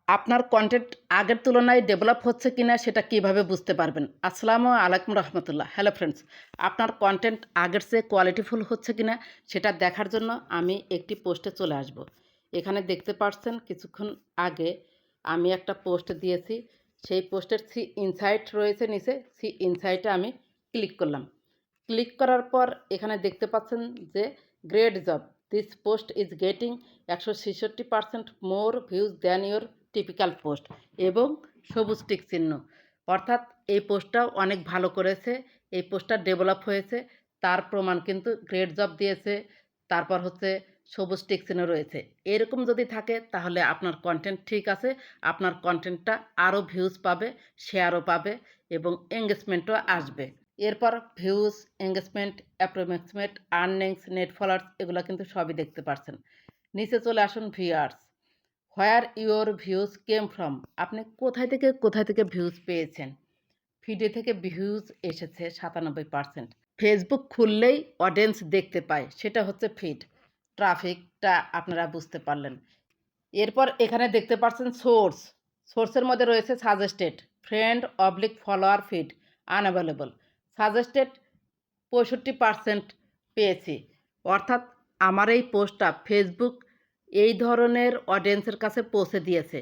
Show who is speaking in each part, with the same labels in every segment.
Speaker 1: আপনার কন্টেন্ট আগের তুলনায় ডেভেলপ হচ্ছে কিনা সেটা কিভাবে বুঝতে পারবেন। আসসালামু আলাইকুম রহমতুল্লাহ। হ্যালো ফ্রেন্ডস, আপনার কন্টেন্ট আগের চেয়ে কোয়ালিটিফুল হচ্ছে কিনা সেটা দেখার জন্য আমি একটি পোস্টে চলে আসব। এখানে দেখতে পাচ্ছেন কিছুক্ষণ আগে আমি একটা পোস্ট দিয়েছি। সেই পোস্টের সি ইনসাইট রয়েছে নিচে, সি ইনসাইটে আমি ক্লিক করলাম। ক্লিক করার পর এখানে দেখতে পাচ্ছেন যে great job, this post is getting 166% more views than your typical post এবং সবুজ টিক চিহ্ন, অর্থাৎ এই পোস্টটাও অনেক ভালো করেছে, এই পোস্টটা ডেভেলপ হয়েছে তার প্রমাণ কিন্তু গ্রেট জব দিয়েছে, তারপর হচ্ছে সবুজ টিক চিহ্ন রয়েছে। এরকম যদি থাকে তাহলে আপনার কন্টেন্ট ঠিক আছে, আপনার কন্টেন্টটা আরও ভিউজ পাবে, শেয়ারও পাবে এবং এঙ্গেজমেন্টও আসবে। এরপর views, engagement, approximate earnings, net followers এগুলো কিন্তু সবই দেখতে পাচ্ছেন। নিচে চলে আসুন viewers, where your views came from, আপনি কোথায় থেকে ভিউজ পেয়েছেন। ফিডে থেকে ভিউজ এসেছে 97%। ফেসবুক খুললেই অডিয়েন্স দেখতে পায়, সেটা হচ্ছে ফিড, ট্রাফিকটা আপনারা বুঝতে পারলেন। এরপর এখানে দেখতে পাচ্ছেন সোর্স, সোর্সের মধ্যে রয়েছে suggested, friend oblique follower, feed unavailable. Suggested 65% পেয়েছি, অর্থাৎ আমার এই পোস্টটা ফেসবুক এই ধরনের অডিয়েন্সের কাছে পৌঁছে দিয়েছে,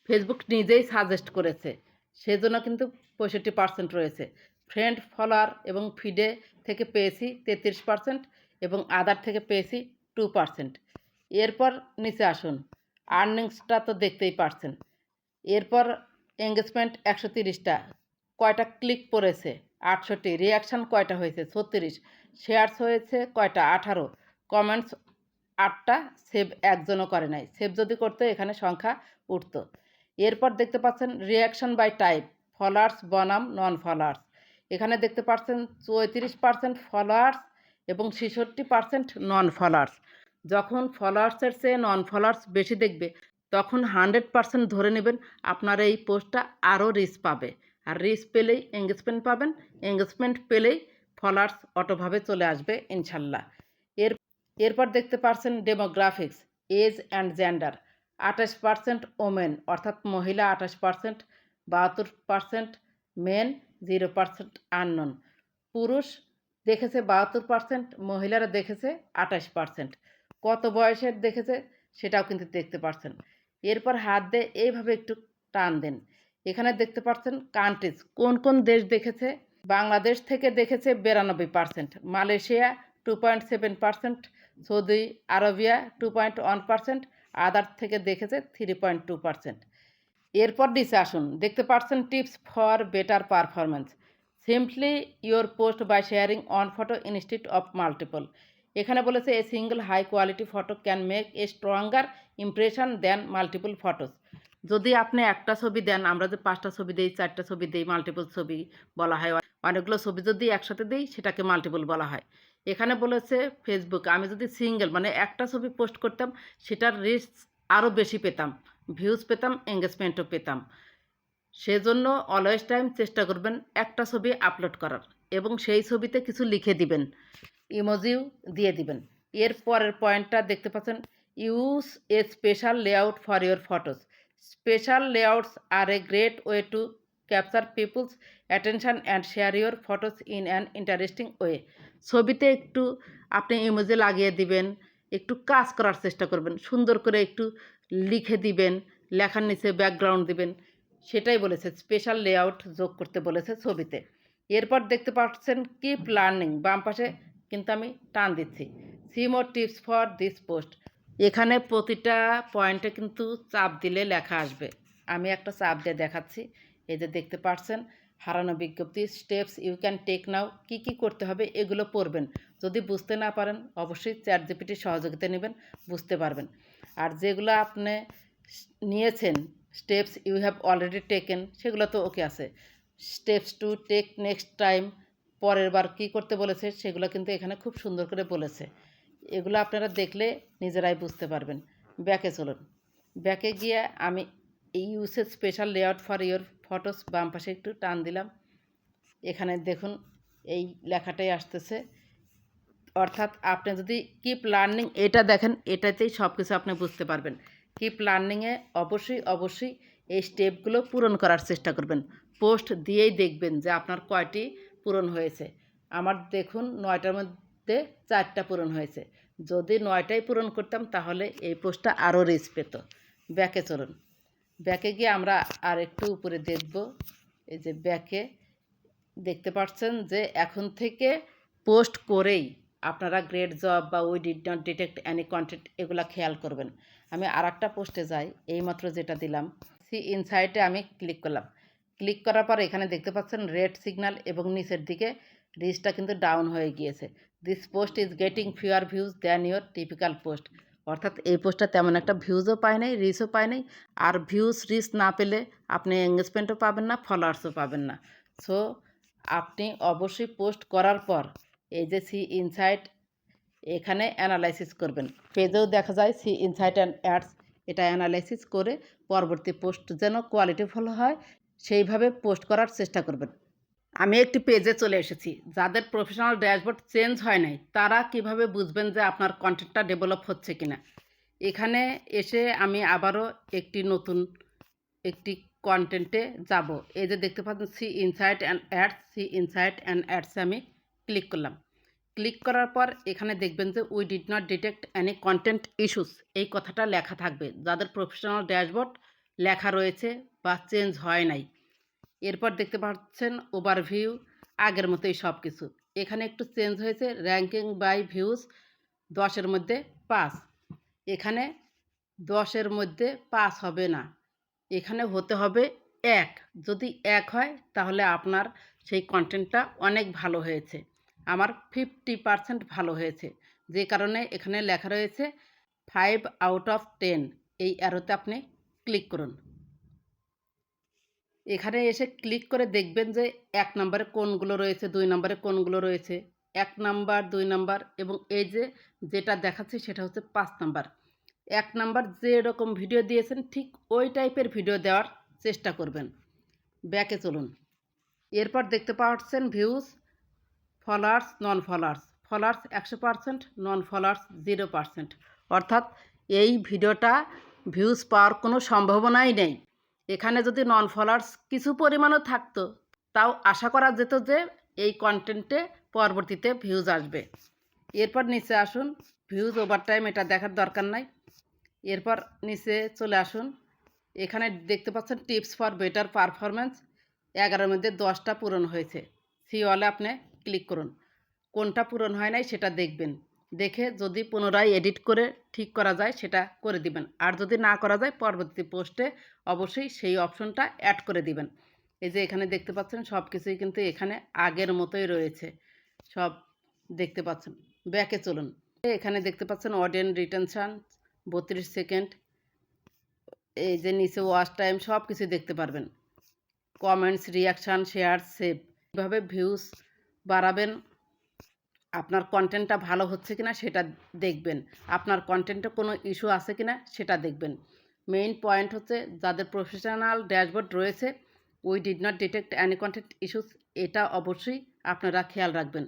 Speaker 1: ফেসবুক নিজেই সাজেস্ট করেছে, সেজন্য কিন্তু 65% রয়েছে। ফ্রেন্ড, ফলোয়ার এবং ফিডে থেকে পেয়েছি 33% এবং আদার থেকে পেয়েছি 2%। এরপর নিচে আসুন, আর্নিংসটা তো দেখতেই পারছেন। এরপর এঙ্গেজমেন্ট 130টা, কয়টা ক্লিক পড়েছে 68, রিয়াকশান কয়টা হয়েছে 36, শেয়ারস হয়েছে কয়টা 18, কমেন্টস 8টা, সেভ একজনও করে নাই, সেভ যদি করতো এখানে সংখ্যা উঠত। এরপর দেখতে পাচ্ছেন রিয়াকশান বাই টাইপ, ফলোয়ার্স বনাম নন ফলোয়ার্স, এখানে দেখতে পাচ্ছেন 34% ফলোয়ার্স এবং 66% নন ফলোয়ার্স। যখন ফলোয়ার্সের চেয়ে নন ফলোয়ার্স বেশি দেখবে তখন 100% ধরে নেবেন আপনার এই পোস্টটা আরও রিচ পাবে, আর রিচ পেলেই এঙ্গেজমেন্ট পাবেন, এঙ্গেজমেন্ট পেলেই ফলোয়ার্স অটোভাবে চলে আসবে ইনশাল্লাহ। এর এরপর দেখতে পাচ্ছেন demographics, age and gender, 28% women অর্থাৎ মহিলা 28%, 72% মেন, 0% আননোন। পুরুষ দেখেছে 72%, মহিলারা দেখেছে 28%। কত বয়সের দেখেছে সেটাও কিন্তু দেখতে পাচ্ছেন। এরপর হাত দিয়ে এইভাবে একটু টান দেন, এখানে দেখতে পাচ্ছেন কান্ট্রিজ, কোন কোন দেশ দেখেছে। বাংলাদেশ থেকে দেখেছে 92%, মালয়েশিয়া 2.7%, সৌদি আরবিয়া 2.1%, আদার থেকে দেখেছে 3.2%। এরপর নিচে আসুন, দেখতে পাচ্ছেন tips for better performance, simply your post by sharing on photo instead of multiple. এখানে বলেছে a single high quality photo can make a stronger impression than multiple photos. যদি আপনি একটা ছবি দেন, আমরা যে 5টা ছবি দিই, 4টা ছবি দিই, মাল্টিপল ছবি বলা হয়, অনেকগুলো ছবি যদি একসাথে দিই সেটাকে মাল্টিপল বলা হয়। এখানে বলেছে ফেসবুক আমি যদি সিঙ্গেল মানে একটা ছবি পোস্ট করতাম সেটার রিচ আরও বেশি পেতাম, ভিউজ পেতাম, এঙ্গেজমেন্টও পেতাম। সেজন্য অলওয়েজ টাইম চেষ্টা করবেন একটা ছবি আপলোড করার এবং সেই ছবিতে কিছু লিখে দিবেন, ইমোজিও দিয়ে দিবেন। এর পরের পয়েন্টটা দেখতে পাচ্ছেন, use a special layout for your photos, special layouts are a great way to capture people's attention and share your photos in an interesting way. ছবিতে একটু আপনি ইমোজি লাগিয়ে দিবেন, একটু কাজ করার চেষ্টা করবেন, সুন্দর করে একটু লিখে দিবেন, লেখার নিচে ব্যাকগ্রাউন্ড দিবেন, সেটাই বলেছে, স্পেশাল লেআউট যোগ করতে বলেছে ছবিতে। এরপর দেখতে পাচ্ছেন কিপ লার্নিং, বাম পাশে কিন্তু আমি টান দিচ্ছি, see more tips for this post, এখানে প্রতিটা পয়েন্টে কিন্তু চাপ দিলে লেখা আসবে, আমি একটা চাপ দিয়ে দেখাচ্ছি। এই যে দেখতে পাচ্ছেন হারানো বিজ্ঞপ্তি, স্টেপস ইউ ক্যান টেক নাও, কী কী করতে হবে এগুলো পড়বেন, যদি বুঝতে না পারেন অবশ্যই চ্যাট জিপিটির সহযোগিতা নেবেন, বুঝতে পারবেন। আর যেগুলো আপনি নিয়েছেন steps you have already taken সেগুলো তো ওকে আছে, steps to take next time, পরের বার কী করতে বলেছে সেগুলো কিন্তু এখানে খুব সুন্দর করে বলেছে, এগুলো আপনারা দেখলে নিজেরাই বুঝতে পারবেন। ব্যাকে চলুন, ব্যাকে গিয়ে আমি এই usage special layout for your photos, বাম পাশে একটু টান দিলাম, এখানে দেখুন এই লেখাটাই আসতেছে, অর্থাৎ আপনি যদি কিপ লার্নিং এটা দেখেন এটাতেই সব কিছু আপনি বুঝতে পারবেন। কিপ লার্নিংয়ে অবশ্যই এই স্টেপগুলো পূরণ করার চেষ্টা করবেন। পোস্ট দিয়েই দেখবেন যে আপনার কয়টি পূরণ হয়েছে। আমার দেখুন 9টার মধ্যে 4টা পূরণ হয়েছে। যদি 9টাই পূরণ করতাম তাহলে এই পোস্টটা আরও রিচ পেত। ব্যাকে চলুন। ব্যাকে গিয়ে আমরা আর একটু উপরে দেখব। এই যে ব্যাকে দেখতে পাচ্ছেন যে এখন থেকে পোস্ট করেই আপনারা গ্রেট জব বা we did not detect any content এগুলা খেয়াল করবেন। আমি আর একটা পোস্টে যাই, এইমাত্র যেটা দিলাম সি ইনসাইটে আমি ক্লিক করলাম। ক্লিক করার পর এখানে দেখতে পাচ্ছেন রেড সিগন্যাল এবং নিচের দিকে রিচটা কিন্তু ডাউন হয়ে গিয়েছে। This post is getting fewer views than your typical post. অর্থাৎ এই পোস্টটা তেমন একটা ভিউজও পায় নাই, রিচও পায় নাই। আর ভিউজ রিচ না পেলে আপনি এঙ্গেজমেন্টও পাবেন না, ফলোয়ার্সও পাবেন না। সো আপনি অবশ্যই পোস্ট করার পর এই যে সি ইনসাইট এখানে অ্যানালাইসিস করবেন। পেজেও দেখা যায় সি ইনসাইট অ্যান্ড অ্যাডস, এটা অ্যানালাইসিস করে পরবর্তী পোস্ট যেন কোয়ালিটিফুল হয় সেইভাবে পোস্ট করার চেষ্টা করবেন। আমি একটি পেজে চলে এসেছি। যাদের প্রফেশনাল ড্যাশবোর্ড চেঞ্জ হয় নাই তারা কিভাবে বুঝবেন যে আপনার কন্টেন্টটা ডেভেলপ হচ্ছে কিনা। এখানে এসে আমি আবারও একটি কন্টেন্টে যাব। এই যে দেখতে পাচ্ছেন সি ইনসাইট অ্যান্ড অ্যাডস আমি ক্লিক করলাম। ক্লিক করার পর এখানে দেখবেন যে we did not detect any content issues এই কথাটা লেখা থাকবে যাদের প্রফেশনাল ড্যাশবোর্ড লেখা রয়েছে বা চেঞ্জ হয় নাই। এরপর দেখতে পাচ্ছেন ওভারভিউ, আগের মতোই সব কিছু। এখানে একটু চেঞ্জ হয়েছে, র্যাঙ্কিং বাই ভিউজ 10-এর মধ্যে 5। এখানে 10-এর মধ্যে 5 হবে না, এখানে হতে হবে 1। যদি 1 হয় তাহলে আপনার সেই কন্টেন্টটা অনেক ভালো হয়েছে। আমার 50% ভালো হয়েছে, যে কারণে এখানে লেখা রয়েছে 5 আউট অফ 10। এই অ্যারোতে আপনি ক্লিক করুন। এখানে এসে ক্লিক করে দেখবেন যে 1 নম্বরে কোনগুলো রয়েছে, 2 নম্বরে কোনগুলো রয়েছে। 1 নাম্বার, 2 নাম্বার এবং এই যে যেটা দেখাচ্ছে সেটা হচ্ছে 5 নাম্বার। 1 নাম্বার যেরকম ভিডিও দিয়েছেন ঠিক ওই টাইপের ভিডিও দেওয়ার চেষ্টা করবেন। ব্যাকে চলুন। এরপর দেখতে পাচ্ছেন ভিউজ, ফলোয়ার্স, নন ফলোয়ার্স। ফলোয়ার্স 100%, নন ফলোয়ার্স 0%। অর্থাৎ এই ভিডিওটা ভিউজ পাওয়ার কোনো সম্ভাবনাই নেই। এখানে যদি নন ফলোয়ার্স কিছু পরিমাণও থাকতো তাও আশা করা যেত যে এই কন্টেন্টে পরবর্তীতে ভিউজ আসবে। এরপর নিচে আসুন, ভিউজ ওভারটাইম এটা দেখার দরকার নাই। এরপর নিচে চলে আসুন, এখানে দেখতে পাচ্ছেন টিপস ফর বেটার পারফরমেন্স। 11-এর মধ্যে 10টা পূরণ হয়েছে। সি অলে আপনি ক্লিক করুন। কোনটা পূরণ হয় নাই সেটা দেখবেন, দেখে যদি পুনরায় এডিট করে ঠিক করা যায় সেটা করে দিবেন। আর যদি না করা যায় পরবর্তী পোস্টে অবশ্যই সেই অপশনটা অ্যাড করে দিবেন। এই যে এখানে দেখতে পাচ্ছেন সব কিছুই কিন্তু এখানে আগের মতোই রয়েছে, সব দেখতে পাচ্ছেন। ব্যাকে চলুন। এখানে দেখতে পাচ্ছেন অডিয়েন্স রিটেনশন 32 সেকেন্ড। এই যে নিচে ওয়াচ টাইম সব কিছু দেখতে পারবেন। Comments, reaction, share, save. এভাবে ভিউজ বাড়াবেন। আপনার কন্টেন্টটা ভালো হচ্ছে কিনা সেটা দেখবেন, আপনার কন্টেন্টে কোনো ইস্যু আছে কিনা সেটা দেখবেন। মেইন পয়েন্ট হচ্ছে যাদের প্রফেশনাল ড্যাশবোর্ড রয়েছে we did not detect any content issues, এটা অবশ্যই আপনারা খেয়াল রাখবেন।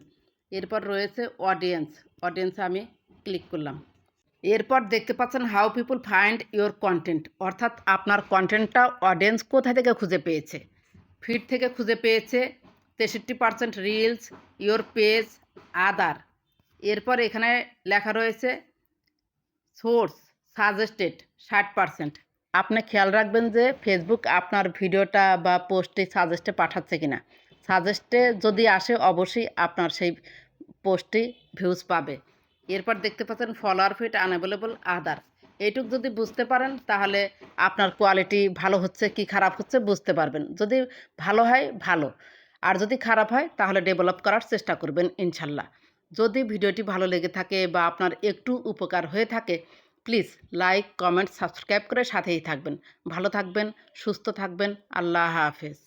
Speaker 1: এরপর রয়েছে অডিয়েন্সে আমি ক্লিক করলাম। এরপর দেখতে পাচ্ছেন how people find your content, অর্থাৎ আপনার কন্টেন্টটা অডিয়েন্স কোথা থেকে খুঁজে পেয়েছে। ফিড থেকে খুঁজে পেয়েছে 63%, রিলস, ইওর পেজ, আদার। এরপর এখানে লেখা রয়েছে সোর্স সাজেস্টেড 60%। আপনি খেয়াল রাখবেন যে ফেসবুক আপনার ভিডিওটা বা পোস্টটি সাজেস্টে পাঠাচ্ছে কিনা। সাজেস্টে যদি আসে অবশ্যই আপনার সেই পোস্টটি ভিউজ পাবে। এরপর দেখতে পাচ্ছেন ফলোয়ার ফিড আনঅ্যাভেলেবল আদার। এইটুক যদি বুঝতে পারেন তাহলে আপনার কোয়ালিটি ভালো হচ্ছে কি খারাপ হচ্ছে বুঝতে পারবেন। যদি ভালো হয় ভালো, আর যদি খারাপ হয় তাহলে ডেভেলপ করার চেষ্টা করবেন ইনশাল্লাহ। যদি ভিডিওটি ভালো লেগে থাকে বা আপনার একটু উপকার হয়ে থাকে প্লিজ লাইক, কমেন্ট, সাবস্ক্রাইব করে সাথেই থাকবেন। ভালো থাকবেন, সুস্থ থাকবেন। আল্লাহ হাফেজ।